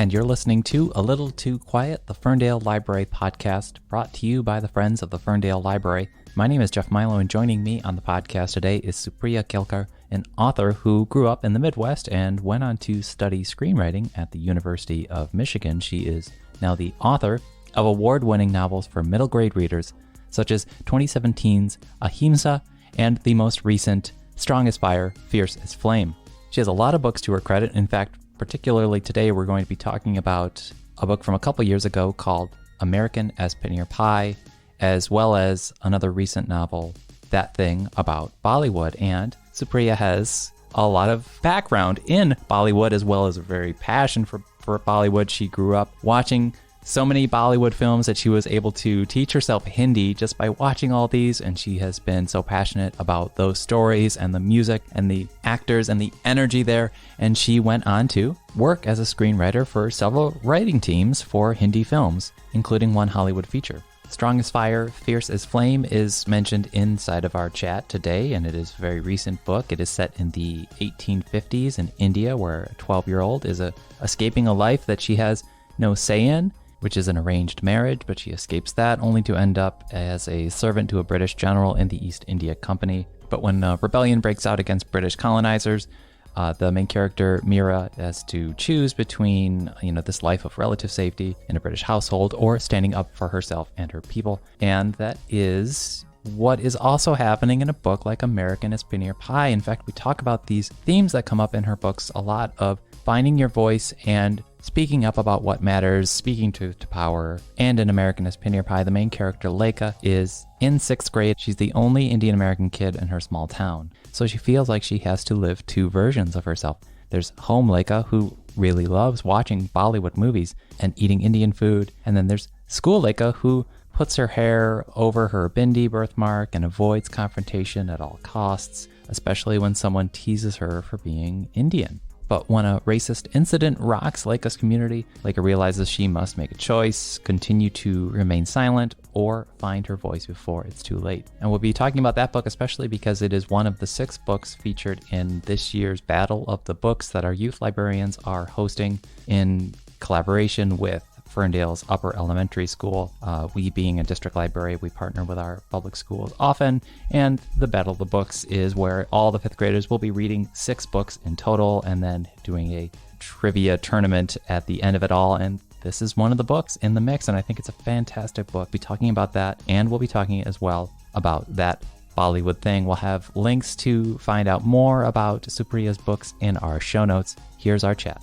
and you're listening to A Little Too Quiet, the Ferndale Library podcast, brought to you by the Friends of the Ferndale Library. My name is Jeff Milo, and joining me on the podcast today is Supriya Kelkar, an author who grew up in the Midwest and went on to study screenwriting at the University of Michigan. She is now the author of award-winning novels for middle grade readers, such as 2017's Ahimsa and the most recent Strong as Fire, Fierce as Flame. She has a lot of books to her credit. In fact, particularly today, we're going to be talking about a book from a couple years ago called American as Paneer Pie, as well as another recent novel, That Thing About Bollywood. And Supriya has a lot of background in Bollywood, as well as a very passion for Bollywood. She grew up watching so many Bollywood films that she was able to teach herself Hindi just by watching all these, and she has been so passionate about those stories and the music and the actors and the energy there, and she went on to work as a screenwriter for several writing teams for Hindi films, including one Hollywood feature. Strong as Fire, Fierce as Flame is mentioned inside of our chat today, and it is a very recent book. It is set in the 1850s in India, where a 12-year-old is escaping a life that she has no say in, which is an arranged marriage, but she escapes that only to end up as a servant to a British general in the East India Company. But when a rebellion breaks out against British colonizers, the main character, Mira, has to choose between, this life of relative safety in a British household or standing up for herself and her people. And that is what is also happening in a book like American as Paneer Pie. In fact, we talk about these themes that come up in her books a lot of finding your voice and speaking up about what matters, speaking to power. And in American as Paneer Pie, the main character, Lekha, is in 6th grade. She's the only Indian-American kid in her small town. So she feels like she has to live two versions of herself. There's home Lekha, who really loves watching Bollywood movies and eating Indian food. And then there's school Lekha, who puts her hair over her bindi birthmark and avoids confrontation at all costs, especially when someone teases her for being Indian. But when a racist incident rocks Lekha's community, Lekha realizes she must make a choice, continue to remain silent, or find her voice before it's too late. And we'll be talking about that book especially because it is one of the 6 books featured in this year's Battle of the Books that our youth librarians are hosting in collaboration with Ferndale's Upper Elementary School. We, being a district library, we partner with our public schools often, and the Battle of the Books is where all the 5th graders will be reading 6 books in total and then doing a trivia tournament at the end of it all. And this is one of the books in the mix, and I think it's a fantastic book. We'll be talking about that, and we'll be talking as well about that Bollywood thing. We'll have links to find out more about Supriya's books in our show notes. Here's our chat.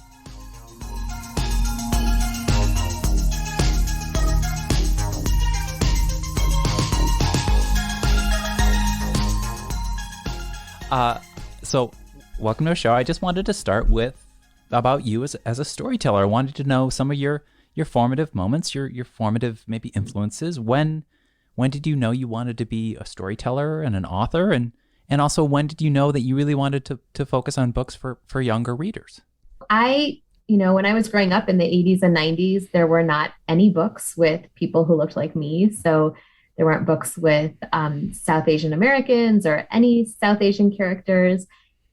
So welcome to the show. I just wanted to start with about you as a storyteller. I wanted to know some of your formative moments, your formative maybe influences. When did you know you wanted to be a storyteller and an author? And also, when did you know that you really wanted to focus on books for younger readers? When I was growing up in the 80s and 90s, there were not any books with people who looked like me. So there weren't books with South Asian Americans or any South Asian characters.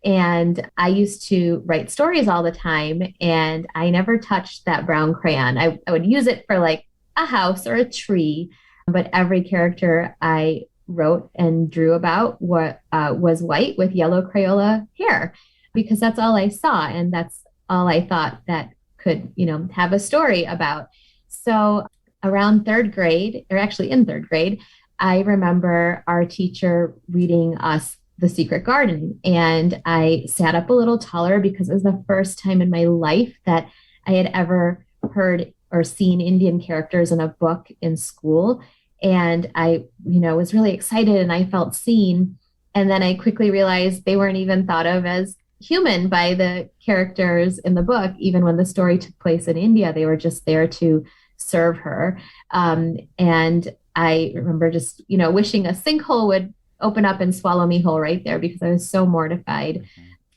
And I used to write stories all the time, and I never touched that brown crayon. I would use it for like a house or a tree, but every character I wrote and drew about was white with yellow Crayola hair, because that's all I saw. And that's all I thought that could, have a story about. So around 3rd grade, or actually in 3rd grade, I remember our teacher reading us The Secret Garden. And I sat up a little taller because it was the first time in my life that I had ever heard or seen Indian characters in a book in school. And I, was really excited and I felt seen. And then I quickly realized they weren't even thought of as human by the characters in the book. Even when the story took place in India, they were just there to serve her. And I remember just, wishing a sinkhole would open up and swallow me whole right there because I was so mortified.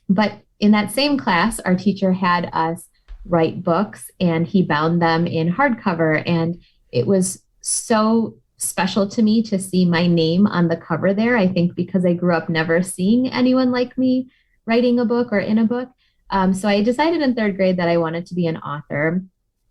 But in that same class, our teacher had us write books and he bound them in hardcover. And it was so special to me to see my name on the cover there. I think because I grew up never seeing anyone like me writing a book or in a book. So I decided in 3rd grade that I wanted to be an author.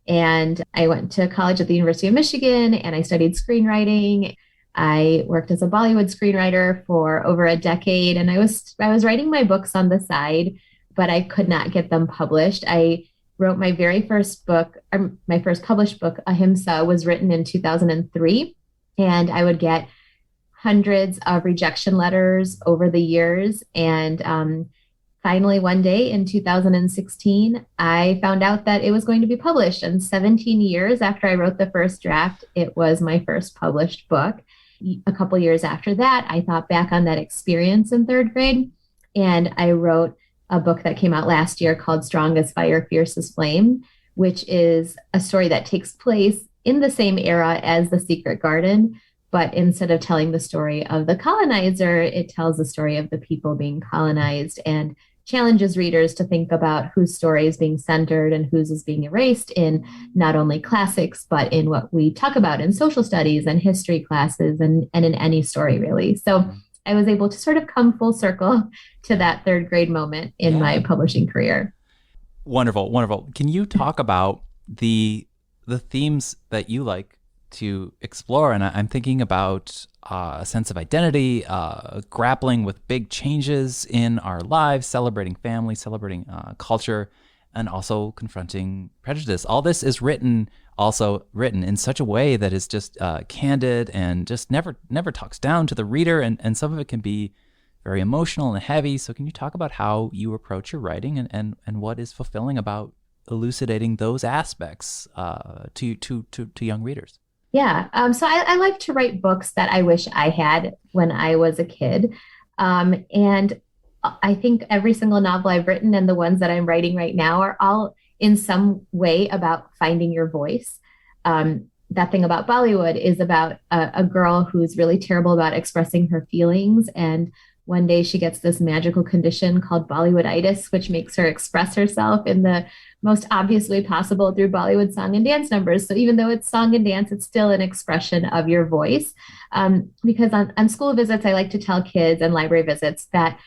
And I went to college at the University of Michigan and I studied screenwriting. I worked as a Bollywood screenwriter for over a decade, and I was writing my books on the side, but I could not get them published. I wrote my very first book, or my first published book, Ahimsa, was written in 2003, and I would get hundreds of rejection letters over the years. And finally, one day in 2016, I found out that it was going to be published. And 17 years after I wrote the first draft, it was my first published book. A couple years after that, I thought back on that experience in third grade, and I wrote a book that came out last year called Strong as Fire, Fierce as Flame, which is a story that takes place in the same era as The Secret Garden. But instead of telling the story of the colonizer, it tells the story of the people being colonized and challenges readers to think about whose story is being centered and whose is being erased in not only classics, but in what we talk about in social studies and history classes and in any story, really. So I was able to sort of come full circle to that third grade moment in my publishing career. Wonderful, wonderful. Can you talk about the themes that you like to explore? And I'm thinking about a sense of identity, grappling with big changes in our lives, celebrating family, celebrating culture, and also confronting prejudice. All this is also written in such a way that is just candid and just never talks down to the reader. And some of it can be very emotional and heavy. So can you talk about how you approach your writing and what is fulfilling about elucidating those aspects to young readers? Yeah. So I like to write books that I wish I had when I was a kid. And I think every single novel I've written and the ones that I'm writing right now are all in some way about finding your voice. That thing about Bollywood is about a girl who's really terrible about expressing her feelings. And one day she gets this magical condition called Bollywooditis, which makes her express herself in the most obvious way possible through Bollywood song and dance numbers. So even though it's song and dance, it's still an expression of your voice. Because on school visits, I like to tell kids and library visits that,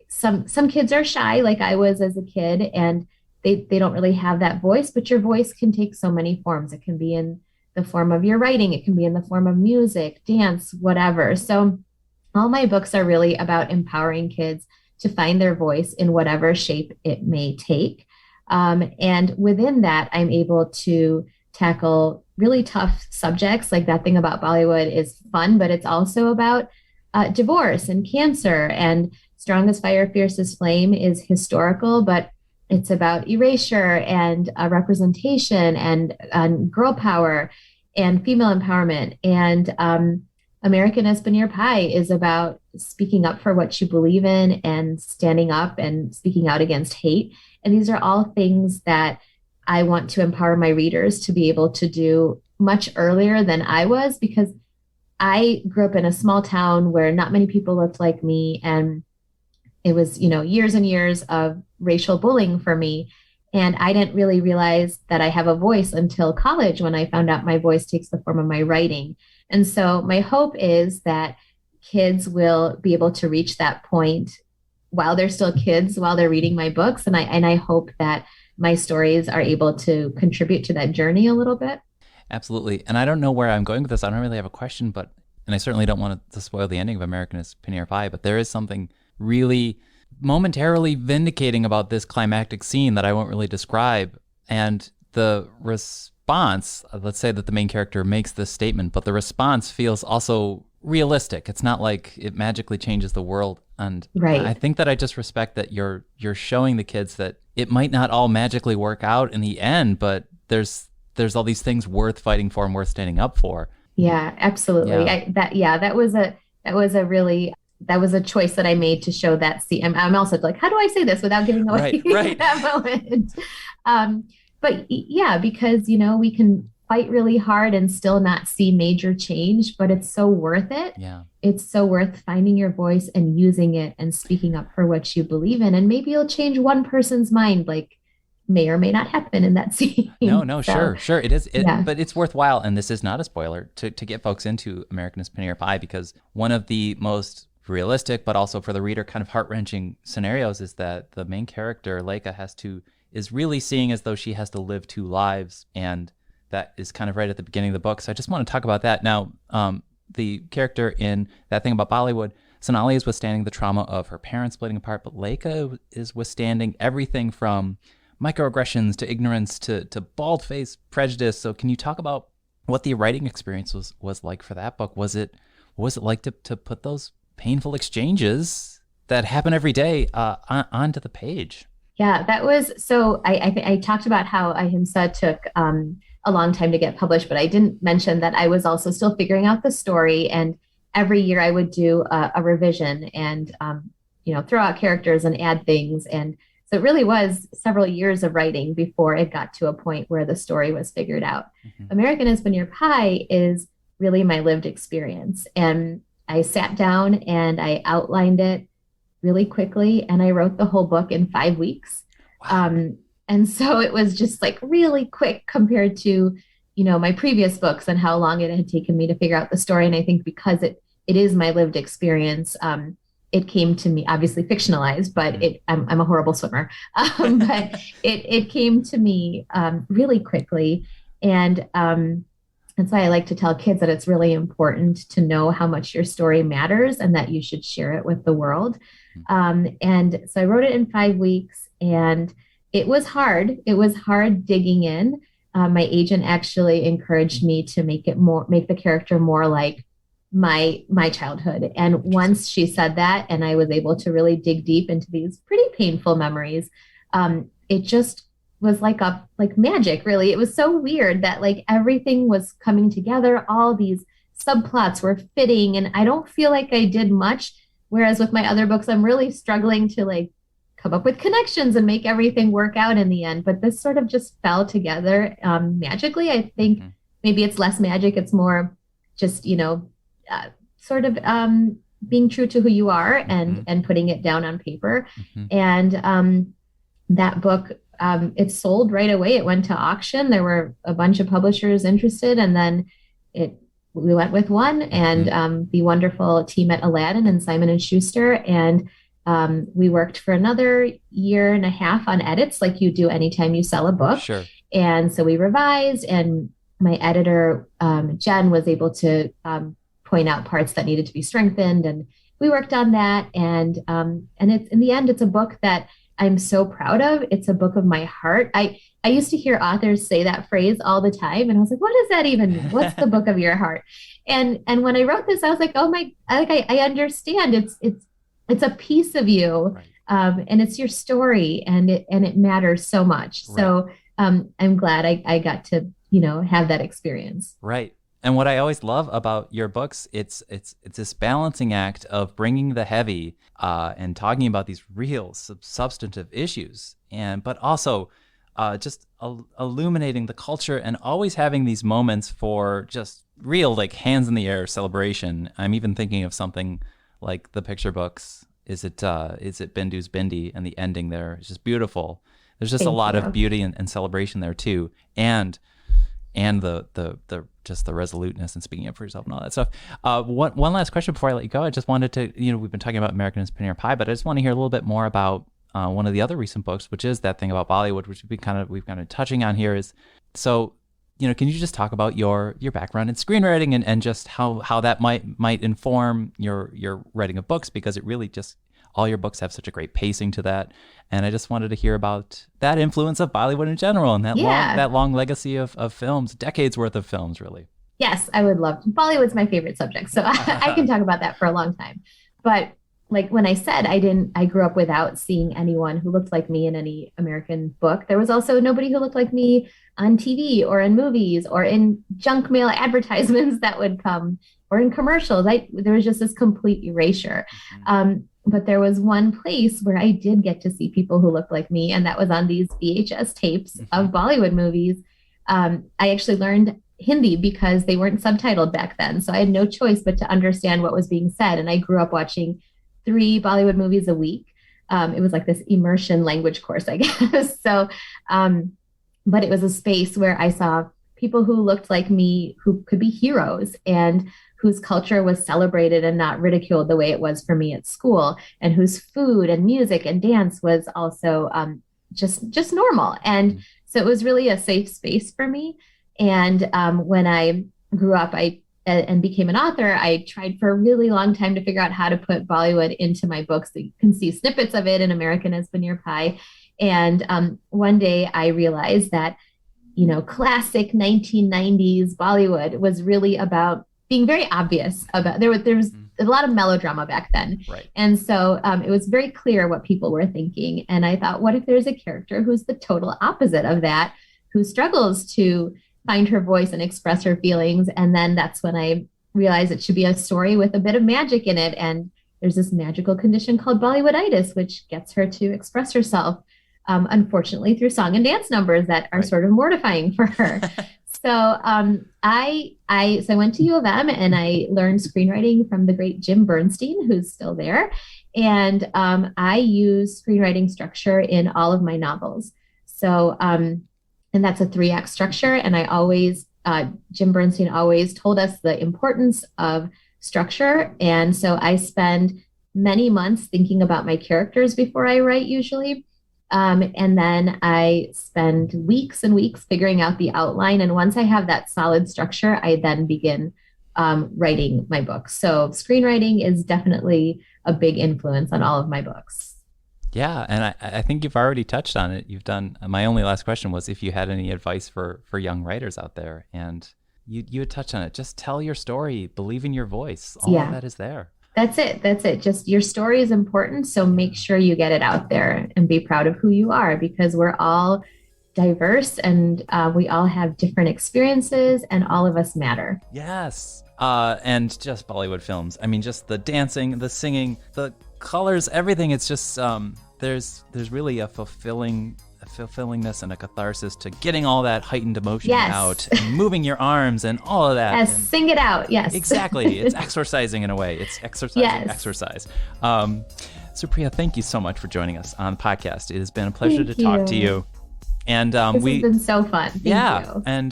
some kids are shy, like I was as a kid, and they don't really have that voice, but your voice can take so many forms. It can be in the form of your writing. It can be in the form of music, dance, whatever. So all my books are really about empowering kids to find their voice in whatever shape it may take. And within that, I'm able to tackle really tough subjects. Like that thing about Bollywood is fun, but it's also about divorce and cancer. And Strong as Fire, Fierce as Flame is historical, but it's about erasure and representation and girl power and female empowerment. And American Espanier Pie is about speaking up for what you believe in and standing up and speaking out against hate. And these are all things that I want to empower my readers to be able to do much earlier than I was, because I grew up in a small town where not many people looked like me. And it was, years and years of racial bullying for me. And I didn't really realize that I have a voice until college, when I found out my voice takes the form of my writing. And so my hope is that kids will be able to reach that point while they're still kids, while they're reading my books. And I hope that my stories are able to contribute to that journey a little bit. Absolutely. And I don't know where I'm going with this. I don't really have a question, and I certainly don't want to spoil the ending of American Paneer Pie, but there is something really momentarily vindicating about this climactic scene that I won't really describe. And the response, let's say that the main character makes this statement, but the response feels also realistic. It's not like it magically changes the world. And right. I think that I just respect that you're showing the kids that it might not all magically work out in the end, but there's all these things worth fighting for and worth standing up for. Yeah, absolutely. Yeah. That was a choice that I made to show that. I'm also like, how do I say this without giving away right. that moment? But yeah, because, we can fight really hard and still not see major change, but it's so worth it. Yeah. It's so worth finding your voice and using it and speaking up for what you believe in. And maybe you'll change one person's mind, like may or may not happen in that scene. No, So, sure. It is, yeah. But it's worthwhile. And this is not a spoiler to get folks into American Paneer Pie, because one of the most realistic, but also for the reader kind of heart-wrenching scenarios is that the main character, Leica, is really seeing as though she has to live two lives, and that is kind of right at the beginning of the book. So I just want to talk about that now. The character in That Thing About Bollywood, Sonali is withstanding the trauma of her parents splitting apart, but Leica is withstanding everything from microaggressions to ignorance to bald-faced prejudice. So can you talk about what the writing experience was like for that book? What was it like to put those painful exchanges that happen every day onto the page? Yeah, that was so. I talked about how Ahimsa took a long time to get published, but I didn't mention that I was also still figuring out the story. And every year I would do a revision and throw out characters and add things. And so it really was several years of writing before it got to a point where the story was figured out. Mm-hmm. American is Near Pie is really my lived experience, and I sat down and I outlined it really quickly, and I wrote the whole book in 5 weeks. Wow. And so it was just like really quick compared to, my previous books and how long it had taken me to figure out the story. And I think because it is my lived experience, it came to me, obviously fictionalized, but I'm a horrible swimmer. But it came to me really quickly. And that's why I like to tell kids that it's really important to know how much your story matters and that you should share it with the world. And so I wrote it in 5 weeks, and it was hard. It was hard digging in. My agent actually encouraged me to make the character more like my childhood. And once she said that, and I was able to really dig deep into these pretty painful memories, it just was like magic, really. It was so weird that like everything was coming together. All these subplots were fitting, and I don't feel like I did much. Whereas with my other books, I'm really struggling to like come up with connections and make everything work out in the end. But this sort of just fell together magically. I think maybe it's less magic. It's more just, sort of being true to who you are and putting it down on paper. And that book, it sold right away. It went to auction. There were a bunch of publishers interested, and then we went with one, and the wonderful team at Aladdin and Simon & Schuster. And we worked for another year and a half on edits, like you do anytime you sell a book. Sure. And so we revised, and my editor, Jen, was able to point out parts that needed to be strengthened. And we worked on that. And it's, in the end, it's a book that I'm so proud of. It's a book of my heart. I used to hear authors say that phrase all the time, and I was like, what does that even mean? What's the book of your heart? And when I wrote this, I was like, oh my, I understand. It's a piece of you, right. And it's your story, and it matters so much. Right. So I'm glad I got to have that experience. Right. And what I always love about your books, it's this balancing act of bringing the heavy and talking about these real substantive issues, but also just illuminating the culture and always having these moments for just real, like, hands in the air celebration. I'm even thinking of something like the picture books. Is it Bindu's Bindi, and the ending there is just beautiful. There's just a lot of beauty and celebration there too, and the just the resoluteness and speaking up for yourself and all that stuff. One last question before I let you go. I just wanted to, we've been talking about American is Near Pie, but I just want to hear a little bit more about one of the other recent books, which is That Thing About Bollywood, which we've kind of touching on here. Is so, can you just talk about your background in screenwriting and just how that might inform your writing of books, because it really just, all your books have such a great pacing to that. And I just wanted to hear about that influence of Bollywood in general and that long legacy of films, decades worth of films, really. Yes, I would love to. Bollywood's my favorite subject, so I can talk about that for a long time. But like when I said I grew up without seeing anyone who looked like me in any American book, there was also nobody who looked like me on TV or in movies or in junk mail advertisements that would come, or in commercials. There was just this complete erasure. But there was one place where I did get to see people who looked like me, and that was on these VHS tapes of Bollywood movies. I actually learned Hindi because they weren't subtitled back then, so I had no choice but to understand what was being said. And I grew up watching 3 Bollywood movies a week. It was like this immersion language course, I guess. So, but it was a space where I saw people who looked like me, who could be heroes, and whose culture was celebrated and not ridiculed the way it was for me at school, and whose food and music and dance was also just normal. And so it was really a safe space for me. And when I grew up, and became an author, I tried for a really long time to figure out how to put Bollywood into my books. So you can see snippets of it in American as Paneer Pie. And one day I realized that, classic 1990s Bollywood was really about being very obvious about there was a lot of melodrama back then. Right. And so it was very clear what people were thinking. And I thought, what if there's a character who's the total opposite of that, who struggles to find her voice and express her feelings? And then that's when I realized it should be a story with a bit of magic in it. And there's this magical condition called Bollywooditis, which gets her to express herself, unfortunately, through song and dance numbers that are sort of mortifying for her. So I went to U of M and I learned screenwriting from the great Jim Bernstein, who's still there. And I use screenwriting structure in all of my novels. So, and that's a 3-act structure. And Jim Bernstein always told us the importance of structure. And so I spend many months thinking about my characters before I write usually. And then I spend weeks and weeks figuring out the outline. And once I have that solid structure, I then begin writing my books. So screenwriting is definitely a big influence on all of my books. Yeah, and I think you've already touched on it. My only last question was if you had any advice for young writers out there. And you had touched on it. Just tell your story, believe in your voice. All of that is there. That's it. Just your story is important. So make sure you get it out there and be proud of who you are, because we're all diverse and we all have different experiences and all of us matter. Yes. And just Bollywood films. I mean, just the dancing, the singing, the colors, everything. It's just there's really a fulfillingness and a catharsis to getting all that heightened emotion out and moving your arms and all of that. Yes, and sing it out. Yes, exactly. It's exercising in a way. It's exercising exercise. Supriya, thank you so much for joining us on the podcast. It has been a pleasure to talk to you. And this has been so fun. Thank you. And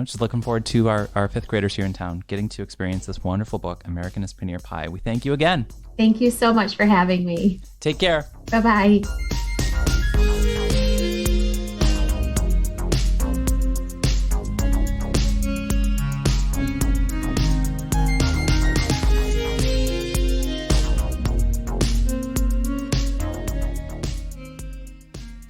just looking forward to our fifth graders here in town getting to experience this wonderful book, American is Paneer Pie. We thank you again. Thank you so much for having me. Take care. Bye-bye.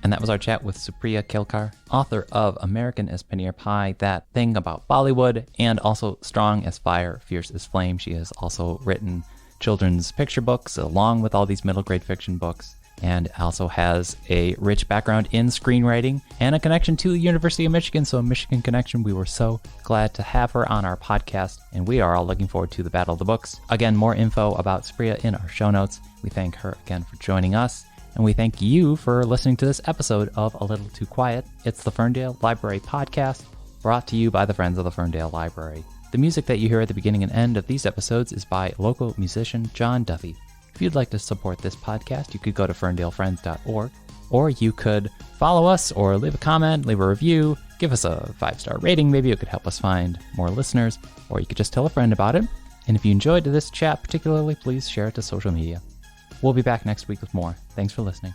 And that was our chat with Supriya Kelkar, author of American as Paneer Pie, that thing about Bollywood, and also Strong as Fire, Fierce as Flame. She has also written children's picture books along with all these middle grade fiction books, and also has a rich background in screenwriting and a connection to the University of Michigan. So a Michigan connection. We were so glad to have her on our podcast, and we are all looking forward to the Battle of the Books. Again, more info about Supriya in our show notes. We thank her again for joining us. And we thank you for listening to this episode of A Little Too Quiet. It's the Ferndale Library Podcast, brought to you by the Friends of the Ferndale Library. The music that you hear at the beginning and end of these episodes is by local musician John Duffy. If you'd like to support this podcast, you could go to ferndalefriends.org, or you could follow us or leave a comment, leave a review, give us a 5-star rating. Maybe it could help us find more listeners, or you could just tell a friend about it. And if you enjoyed this chat particularly, please share it to social media. We'll be back next week with more. Thanks for listening.